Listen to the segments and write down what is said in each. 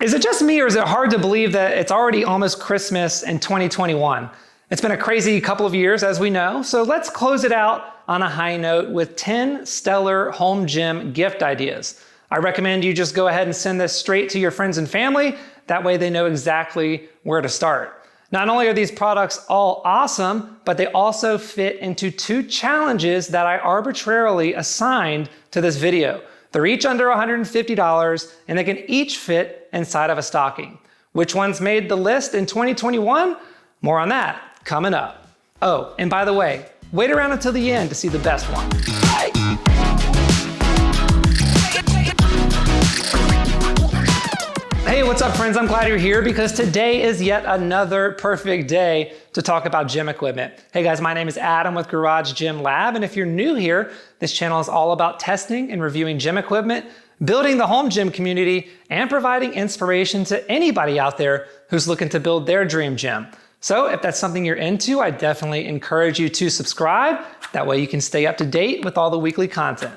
Is it just me or is it hard to believe that it's already almost Christmas in 2021? It's been a crazy couple of years, as we know, so let's close it out on a high note with 10 stellar home gym gift ideas. I recommend you just go ahead and send this straight to your friends and family. That way they know exactly where to start. Not only are these products all awesome, but they also fit into 2 challenges that I arbitrarily assigned to this video. They're each under $150 and they can each fit inside of a stocking. Which ones made the list in 2021? More on that coming up. Oh, and by the way, wait around until the end to see the best one. Hey, what's up friends? I'm glad you're here because today is yet another perfect day to talk about gym equipment. Hey guys, my name is Adam with Garage Gym Lab, and if you're new here, this channel is all about testing and reviewing gym equipment, building the home gym community, and providing inspiration to anybody out there who's looking to build their dream gym. So if that's something you're into, I definitely encourage you to subscribe. That way you can stay up to date with all the weekly content.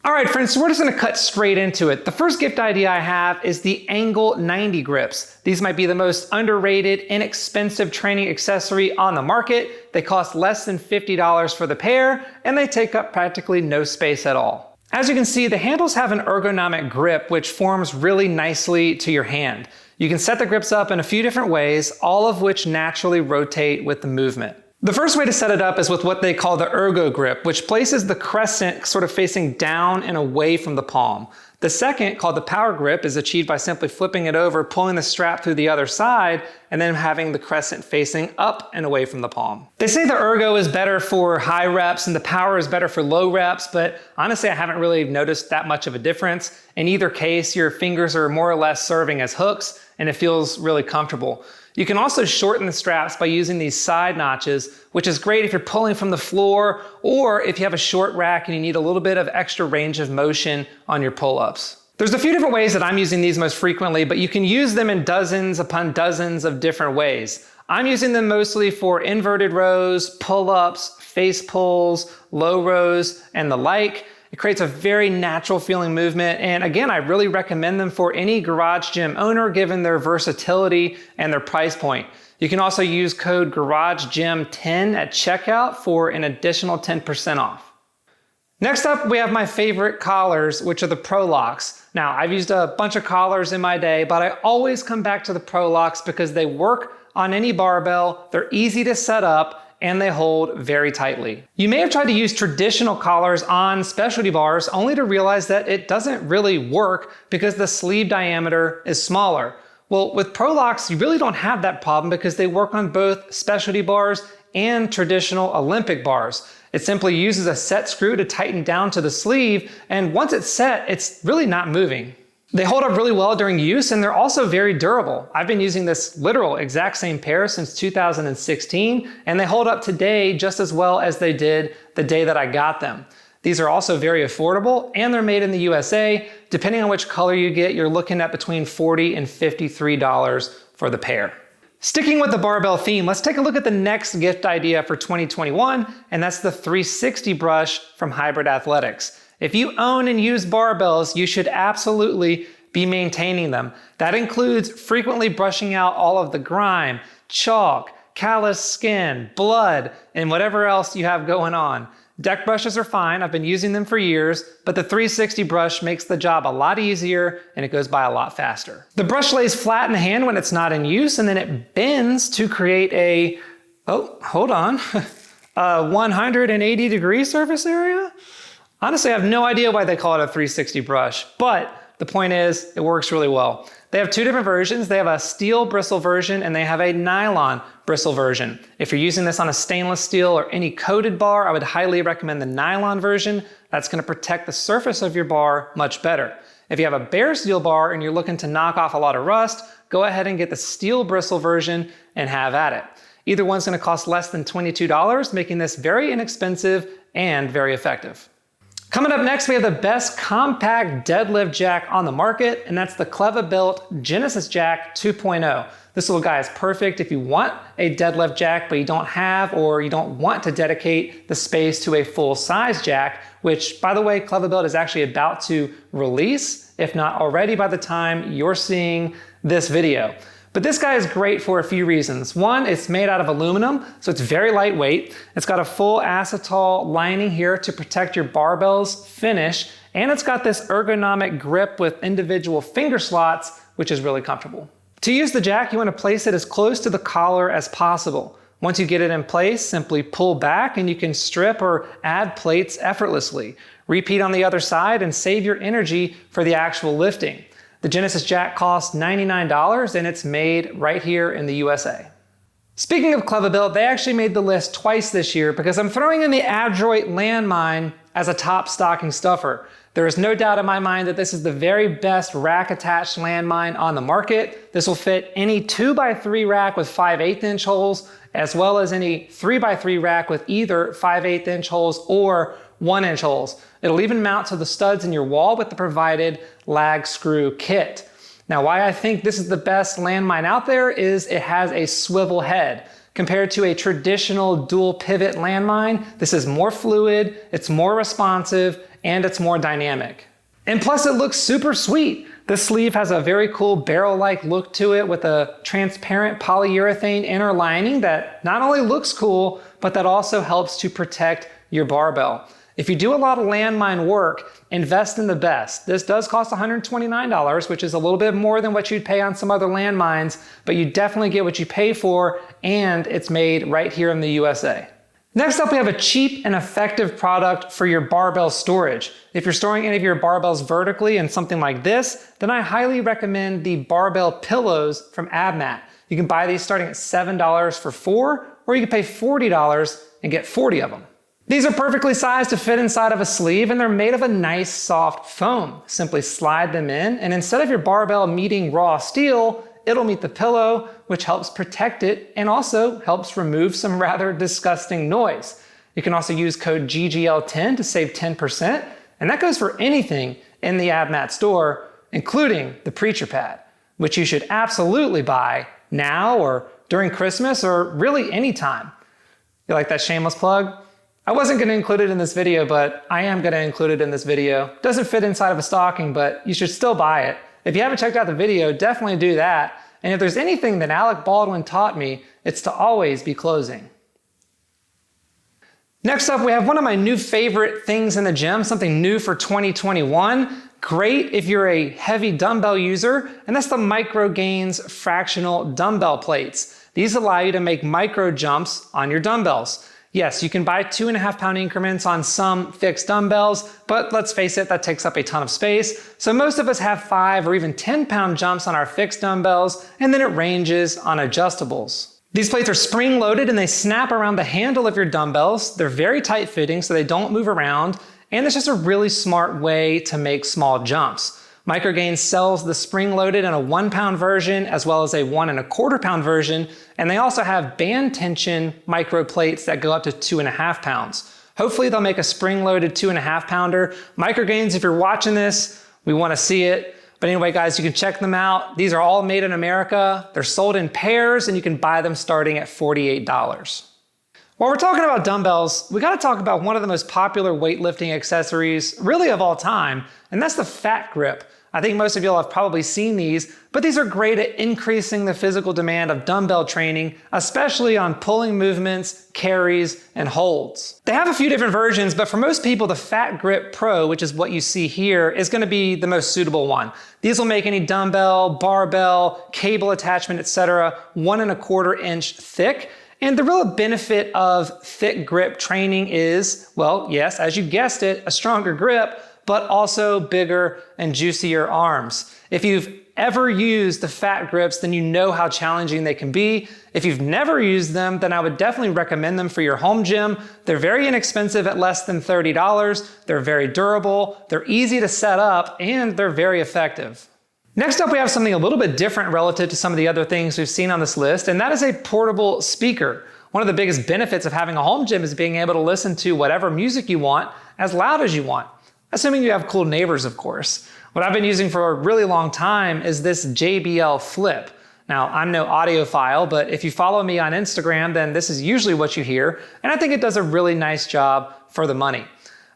All right, friends, so we're just gonna cut straight into it. The first gift idea I have is the Angle 90 grips. These might be the most underrated, inexpensive training accessory on the market. They cost less than $50 for the pair, and they take up practically no space at all. As you can see, the handles have an ergonomic grip, which forms really nicely to your hand. You can set the grips up in a few different ways, all of which naturally rotate with the movement. The first way to set it up is with what they call the ergo grip, which places the crescent sort of facing down and away from the palm. The second, called the power grip, is achieved by simply flipping it over, pulling the strap through the other side, and then having the crescent facing up and away from the palm. They say the ergo is better for high reps and the power is better for low reps, but honestly, I haven't really noticed that much of a difference. In either case, your fingers are more or less serving as hooks, and it feels really comfortable. You can also shorten the straps by using these side notches, which is great if you're pulling from the floor or if you have a short rack and you need a little bit of extra range of motion on your pull-ups. There's a few different ways that I'm using these most frequently, but you can use them in dozens upon dozens of different ways. I'm using them mostly for inverted rows, pull-ups, face pulls, low rows, and the like. It creates a very natural feeling movement, and again, I really recommend them for any garage gym owner given their versatility and their price point. You can also use code GarageGym10 at checkout for an additional 10% off. Next up, we have my favorite collars, which are the Pro Locks. Now, I've used a bunch of collars in my day, but I always come back to the Pro Locks because they work on any barbell, they're easy to set up, and they hold very tightly. You may have tried to use traditional collars on specialty bars only to realize that it doesn't really work because the sleeve diameter is smaller. Well, with Pro Locks, you really don't have that problem because they work on both specialty bars and traditional Olympic bars. It simply uses a set screw to tighten down to the sleeve, and once it's set, it's really not moving. They hold up really well during use, and they're also very durable. I've been using this literal exact same pair since 2016, and they hold up today just as well as they did the day that I got them. These are also very affordable, and they're made in the USA. Depending on which color you get, you're looking at between $40 and $53 for the pair. Sticking with the barbell theme, let's take a look at the next gift idea for 2021, and that's the 360 brush from Hybrid Athletics. If you own and use barbells, you should absolutely be maintaining them. That includes frequently brushing out all of the grime, chalk, calloused skin, blood, and whatever else you have going on. Deck brushes are fine, I've been using them for years, but the 360 brush makes the job a lot easier and it goes by a lot faster. The brush lays flat in the hand when it's not in use, and then it bends to create a, 180-degree surface area? Honestly, I have no idea why they call it a 360 brush, but the point is, it works really well. They have 2 different versions. They have a steel bristle version and they have a nylon bristle version. If you're using this on a stainless steel or any coated bar, I would highly recommend the nylon version. That's gonna protect the surface of your bar much better. If you have a bare steel bar and you're looking to knock off a lot of rust, go ahead and get the steel bristle version and have at it. Either one's gonna cost less than $22, making this very inexpensive and very effective. Coming up next, we have the best compact deadlift jack on the market, and that's the Clevabuilt Genesis Jack 2.0. This little guy is perfect if you want a deadlift jack, but you don't have or you don't want to dedicate the space to a full-size jack, which, by the way, Clevabuilt is actually about to release if not already by the time you're seeing this video. But this guy is great for a few reasons. One, it's made out of aluminum, so it's very lightweight. It's got a full acetal lining here to protect your barbell's finish, and it's got this ergonomic grip with individual finger slots, which is really comfortable. To use the jack, you want to place it as close to the collar as possible. Once you get it in place, simply pull back and you can strip or add plates effortlessly. Repeat on the other side and save your energy for the actual lifting. The Genesis Jack costs $99 and it's made right here in the USA. Speaking of clever build, they actually made the list twice this year because I'm throwing in the Adroit Landmine as a top stocking stuffer. There is no doubt in my mind that this is the very best rack attached landmine on the market. This will fit any 2x3 rack with 5/8 inch holes, as well as any 3x3 rack with either 5/8 inch holes or 1 inch holes. It'll even mount to the studs in your wall with the provided lag screw kit. Now, why I think this is the best landmine out there is it has a swivel head. Compared to a traditional dual pivot landmine, this is more fluid, it's more responsive, and it's more dynamic. And plus it looks super sweet. This sleeve has a very cool barrel-like look to it with a transparent polyurethane inner lining that not only looks cool, but that also helps to protect your barbell. If you do a lot of landmine work, invest in the best. This does cost $129, which is a little bit more than what you'd pay on some other landmines, but you definitely get what you pay for, and it's made right here in the USA. Next up, we have a cheap and effective product for your barbell storage. If you're storing any of your barbells vertically in something like this, then I highly recommend the barbell pillows from Admat. You can buy these starting at $7 for 4, or you can pay $40 and get 40 of them. These are perfectly sized to fit inside of a sleeve, and they're made of a nice soft foam. Simply slide them in, and instead of your barbell meeting raw steel, it'll meet the pillow, which helps protect it and also helps remove some rather disgusting noise. You can also use code GGL10 to save 10%, and that goes for anything in the Admat store, including the preacher pad, which you should absolutely buy now or during Christmas or really anytime. You like that shameless plug? I wasn't going to include it in this video, but I am going to include it in this video. Doesn't fit inside of a stocking, but you should still buy it. If you haven't checked out the video, definitely do that. And if there's anything that Alec Baldwin taught me, it's to always be closing. Next up, we have one of my new favorite things in the gym, something new for 2021. Great if you're a heavy dumbbell user, and that's the Microgain's fractional dumbbell plates. These allow you to make micro jumps on your dumbbells. Yes, you can buy 2.5 pound increments on some fixed dumbbells, but let's face it, that takes up a ton of space. So most of us have 5 or even 10 pound jumps on our fixed dumbbells, and then it ranges on adjustables. These plates are spring loaded and they snap around the handle of your dumbbells. They're very tight fitting so they don't move around, and it's just a really smart way to make small jumps. Microgain sells the spring-loaded in a 1 pound version as well as a 1.25 pound version, and they also have band tension micro plates that go up to 2.5 pounds. Hopefully they'll make a spring-loaded 2.5 pounder. Microgains, if you're watching this, we want to see it. But anyway, guys, you can check them out. These are all made in America. They're sold in pairs, and you can buy them starting at $48. While we're talking about dumbbells, we got to talk about one of the most popular weightlifting accessories, really of all time, and that's the fat grip. I think most of y'all have probably seen these, but these are great at increasing the physical demand of dumbbell training, especially on pulling movements, carries, and holds. They have a few different versions, but for most people, the Fat Grip Pro, which is what you see here, is going to be the most suitable one. These will make any dumbbell, barbell, cable attachment, etc., 1.25 inch thick. And the real benefit of thick grip training is, well, yes, as you guessed it, a stronger grip, but also bigger and juicier arms. If you've ever used the fat grips, then you know how challenging they can be. If you've never used them, then I would definitely recommend them for your home gym. They're very inexpensive at less than $30. They're very durable, they're easy to set up, and they're very effective. Next up, we have something a little bit different relative to some of the other things we've seen on this list, and that is a portable speaker. One of the biggest benefits of having a home gym is being able to listen to whatever music you want as loud as you want. Assuming you have cool neighbors, of course. What I've been using for a really long time is this JBL Flip. Now, I'm no audiophile, but if you follow me on Instagram, then this is usually what you hear, and I think it does a really nice job for the money.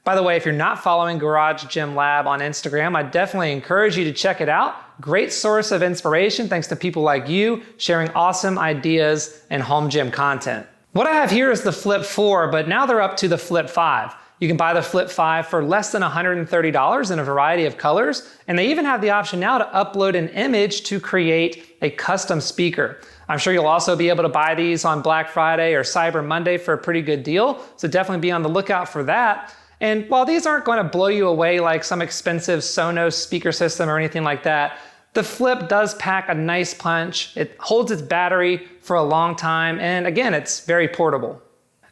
By the way, if you're not following Garage Gym Lab on Instagram, I definitely encourage you to check it out. Great source of inspiration thanks to people like you sharing awesome ideas and home gym content. What I have here is the Flip 4, but now they're up to the Flip 5. You can buy the Flip 5 for less than $130 in a variety of colors, and they even have the option now to upload an image to create a custom speaker. I'm sure you'll also be able to buy these on Black Friday or Cyber Monday for a pretty good deal, so definitely be on the lookout for that. And while these aren't going to blow you away like some expensive Sonos speaker system or anything like that, the Flip does pack a nice punch. It holds its battery for a long time, and again, it's very portable.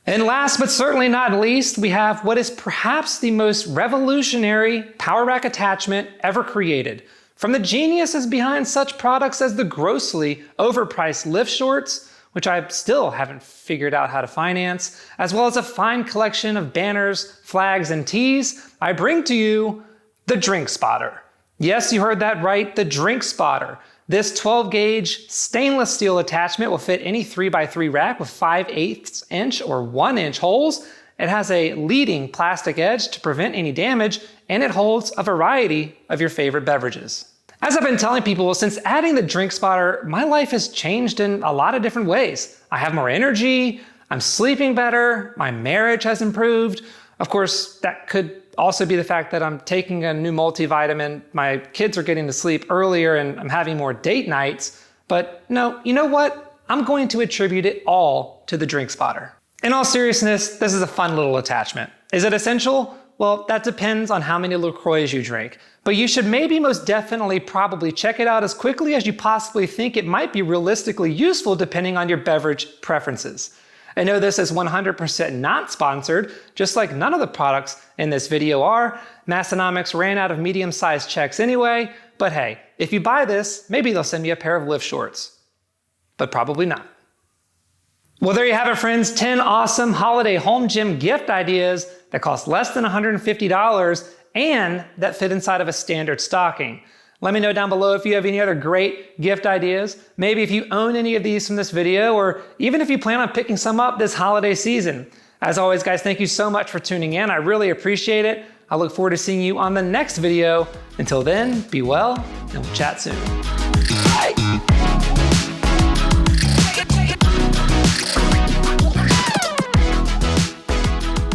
And last but certainly not least, we have what is perhaps the most revolutionary power rack attachment ever created. From the geniuses behind such products as the grossly overpriced lift shorts, which I still haven't figured out how to finance, as well as a fine collection of banners, flags, and tees, I bring to you the Drink Spotter. Yes, you heard that right, the Drink Spotter. This 12-gauge stainless steel attachment will fit any 3x3 rack with 5/8 inch or 1 inch holes. It has a leading plastic edge to prevent any damage, and it holds a variety of your favorite beverages. As I've been telling people, since adding the Drink Spotter, my life has changed in a lot of different ways. I have more energy, I'm sleeping better, my marriage has improved. Of course, that could also be the fact that I'm taking a new multivitamin, my kids are getting to sleep earlier, and I'm having more date nights. But no, you know what? I'm going to attribute it all to the Drink Spotter. In all seriousness, this is a fun little attachment. Is it essential? Well, that depends on how many LaCroix you drink. But you should maybe most definitely probably check it out as quickly as you possibly think it might be realistically useful depending on your beverage preferences. I know this is 100% not sponsored, just like none of the products in this video are. Massonomics ran out of medium-sized checks anyway, but hey, if you buy this, maybe they'll send me a pair of lift shorts. But probably not. Well, there you have it, friends. 10 awesome holiday home gym gift ideas that cost less than $150 and that fit inside of a standard stocking. Let me know down below if you have any other great gift ideas. Maybe if you own any of these from this video, or even if you plan on picking some up this holiday season. As always, guys, thank you so much for tuning in. I really appreciate it. I look forward to seeing you on the next video. Until then, be well, and we'll chat soon. Bye.